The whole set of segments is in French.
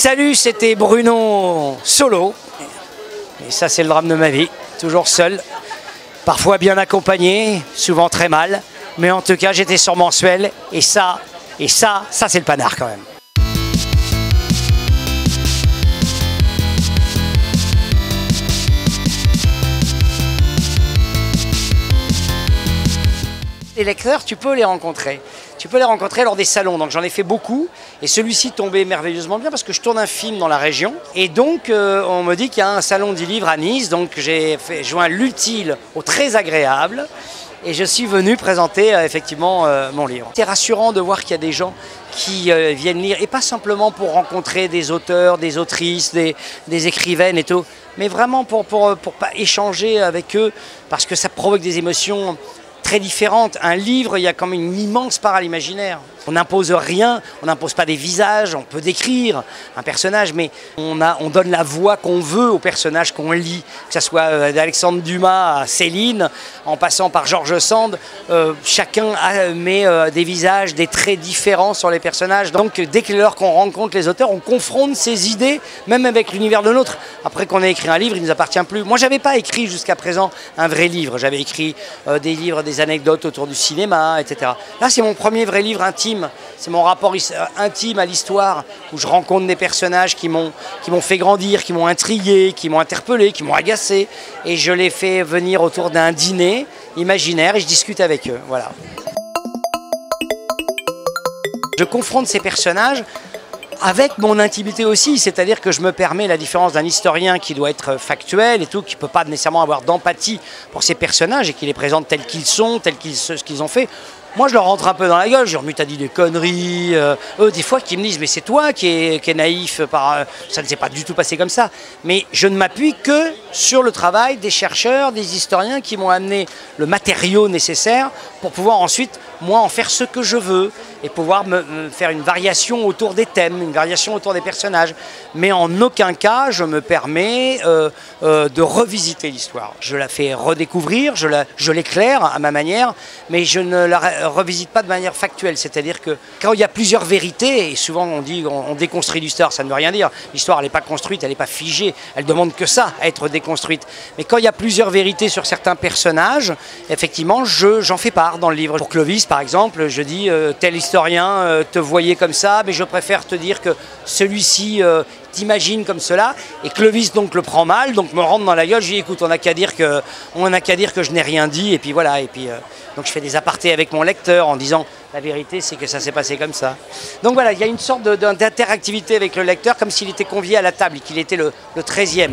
Salut, c'était Bruno solo. Et ça, c'est le drame de ma vie. Toujours seul. Parfois bien accompagné, souvent très mal. Mais en tout cas, j'étais sur Mensuel. Et ça, c'est le panard quand même. Les lecteurs, tu peux les rencontrer. Tu peux les rencontrer lors des salons, donc j'en ai fait beaucoup. Et celui-ci tombait merveilleusement bien parce que je tourne un film dans la région. Et donc, on me dit qu'il y a un salon du livre à Nice. Donc, j'ai joint l'utile au très agréable. Et je suis venu présenter effectivement mon livre. C'est rassurant de voir qu'il y a des gens qui viennent lire. Et pas simplement pour rencontrer des auteurs, des autrices, des écrivaines et tout. Mais vraiment pour échanger avec eux parce que ça provoque des émotions très différentes. Un livre, il y a quand même une immense part à l'imaginaire. On n'impose rien, on n'impose pas des visages, on peut décrire un personnage, mais on donne la voix qu'on veut au personnage qu'on lit, que ce soit d'Alexandre Dumas à Céline, en passant par George Sand, chacun met des visages, des traits différents sur les personnages. Donc dès qu'on rencontre les auteurs, on confronte ces idées, même avec l'univers de l'autre. Après qu'on ait écrit un livre, il ne nous appartient plus. Moi, je n'avais pas écrit jusqu'à présent un vrai livre. J'avais écrit des livres, des anecdotes autour du cinéma, etc. Là, c'est mon premier vrai livre intime. C'est mon rapport intime à l'histoire où je rencontre des personnages qui m'ont fait grandir, qui m'ont intrigué, qui m'ont interpellé, qui m'ont agacé. Et je les fais venir autour d'un dîner imaginaire et je discute avec eux. Voilà. Je confronte ces personnages avec mon intimité aussi, c'est-à-dire que je me permets, la différence d'un historien qui doit être factuel et tout, qui ne peut pas nécessairement avoir d'empathie pour ces personnages et qui les présente tels qu'ils sont, ce qu'ils ont fait. Moi, je leur rentre un peu dans la gueule, je leur dis, t'as dit des conneries. Eux, des fois, qui me disent, mais c'est toi qui est naïf, ça ne s'est pas du tout passé comme ça. Mais je ne m'appuie que sur le travail des chercheurs, des historiens qui m'ont amené le matériau nécessaire pour pouvoir ensuite, moi, en faire ce que je veux et pouvoir me faire une variation autour des thèmes, une variation autour des personnages. Mais en aucun cas, je me permets de revisiter l'histoire. Je la fais redécouvrir, je l'éclaire à ma manière, mais je ne la revisite pas de manière factuelle, c'est-à-dire que quand il y a plusieurs vérités, et souvent on dit on déconstruit l'histoire, ça ne veut rien dire, l'histoire elle n'est pas construite, elle n'est pas figée, elle demande que ça, à être déconstruite. Mais quand il y a plusieurs vérités sur certains personnages, effectivement j'en fais part dans le livre. Pour Clovis par exemple, je dis tel historien te voyait comme ça, mais je préfère te dire que celui-ci t'imagine comme cela, et Clovis donc le prend mal, donc me rentre dans la gueule, je dis écoute, on n'a qu'à dire que je n'ai rien dit, et puis voilà, et puis donc je fais des apartés avec mon lecteur en disant la vérité c'est que ça s'est passé comme ça. Donc voilà, il y a une sorte d'interactivité avec le lecteur, comme s'il était convié à la table, qu'il était le 13e.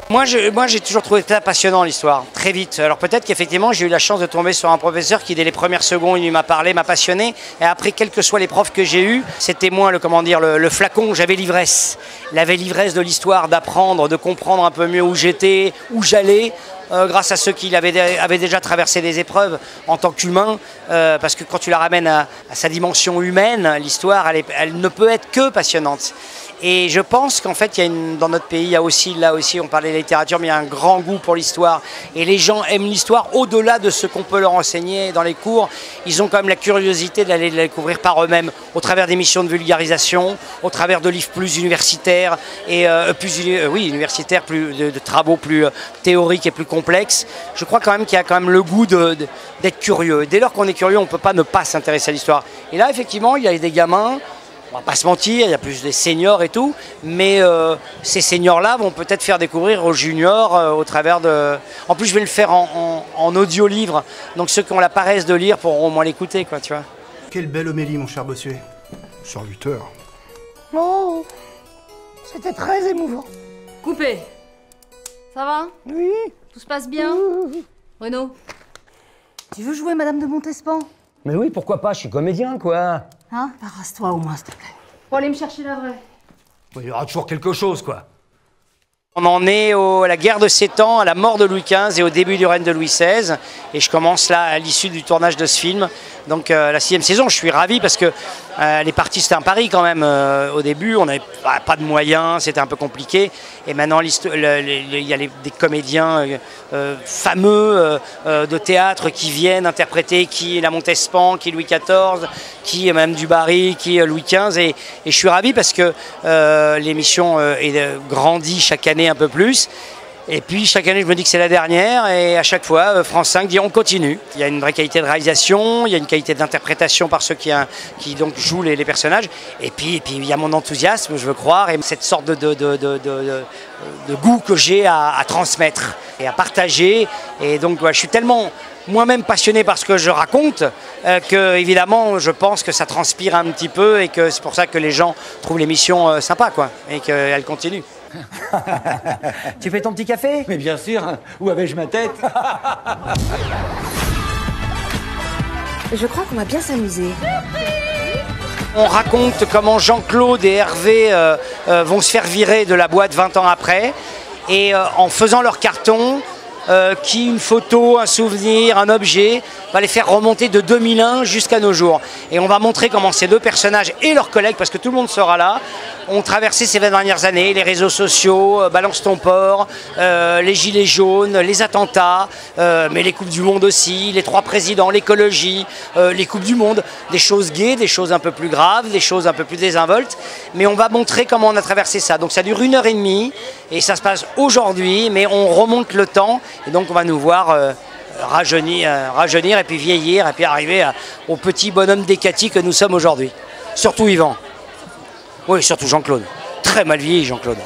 Moi, j'ai toujours trouvé ça passionnant, l'histoire, très vite. Alors peut-être qu'effectivement, j'ai eu la chance de tomber sur un professeur qui, dès les premières secondes, il m'a parlé, m'a passionné. Et après, quels que soient les profs que j'ai eus, c'était moi le flacon, j'avais l'ivresse. J'avais l'ivresse de l'histoire, d'apprendre, de comprendre un peu mieux où j'étais, où j'allais. Grâce à ceux qui avaient déjà traversé des épreuves en tant qu'humain, parce que quand tu la ramènes à sa dimension humaine, l'histoire, elle ne peut être que passionnante. Et je pense qu'en fait, dans notre pays, il y a aussi, là aussi, on parlait de littérature, mais il y a un grand goût pour l'histoire. Et les gens aiment l'histoire au-delà de ce qu'on peut leur enseigner dans les cours. Ils ont quand même la curiosité d'aller la découvrir par eux-mêmes, au travers des missions de vulgarisation, au travers de livres plus universitaires, et universitaires, de travaux plus théoriques et plus complexes. Je crois quand même qu'il y a quand même le goût d'être curieux. Et dès lors qu'on est curieux, on ne peut pas ne pas s'intéresser à l'histoire. Et là, effectivement, il y a des gamins. On va pas se mentir, il y a plus des seniors et tout, mais ces seniors-là vont peut-être faire découvrir aux juniors au travers de... En plus, je vais le faire en audio-livre, donc ceux qui ont la paresse de lire pourront au moins l'écouter, quoi, tu vois. Quelle belle homélie, mon cher Bossuet. Sur 8 heures. Oh, c'était très émouvant. Coupé. Ça va? Oui. Tout se passe bien? Bruno, Tu veux jouer Madame de Montespan? Mais oui, pourquoi pas, je suis comédien, quoi. Hein? Rase-toi au moins, s'il te plaît. faut aller me chercher la vraie. Il y aura toujours quelque chose, quoi. On en est à la guerre de 7 ans, à la mort de Louis XV et au début du règne de Louis XVI. Et je commence là à l'issue du tournage de ce film. Donc la 6e saison, je suis ravi parce que les parties, c'était un pari quand même. Au début, on n'avait pas de moyens, c'était un peu compliqué. Et maintenant, il y a des comédiens fameux de théâtre qui viennent interpréter qui est la Montespan, qui est Louis XIV, qui est Madame du Barry, qui est Louis XV. Et je suis ravi parce que l'émission grandit chaque année un peu plus. Et puis chaque année je me dis que c'est la dernière et à chaque fois France 5 dit on continue. Il y a une vraie qualité de réalisation, il y a une qualité d'interprétation par ceux qui donc jouent les personnages. Et puis il y a mon enthousiasme, je veux croire, et cette sorte de goût que j'ai à transmettre et à partager. Et donc je suis tellement moi-même passionné par ce que je raconte que évidemment je pense que ça transpire un petit peu et que c'est pour ça que les gens trouvent l'émission sympa quoi, et qu'elle continue. Tu fais ton petit café? Mais bien sûr, où avais-je ma tête? Je crois qu'on va bien s'amuser. On raconte comment Jean-Claude et Hervé vont se faire virer de la boîte 20 ans après et en faisant leur carton, une photo, un souvenir, un objet, va les faire remonter de 2001 jusqu'à nos jours. Et on va montrer comment ces deux personnages et leurs collègues, parce que tout le monde sera là, ont traversé ces 20 dernières années, les réseaux sociaux, Balance ton port, les gilets jaunes, les attentats, mais les Coupes du Monde aussi, les 3 présidents, l'écologie, les Coupes du Monde, des choses gaies, des choses un peu plus graves, des choses un peu plus désinvoltes, mais on va montrer comment on a traversé ça. Donc ça dure 1h30 et ça se passe aujourd'hui, mais on remonte le temps et donc on va nous voir rajeunir et puis vieillir et puis arriver au petit bonhomme décati que nous sommes aujourd'hui. Surtout Yvan. Oui, surtout Jean-Claude. Très mal vieilli, Jean-Claude.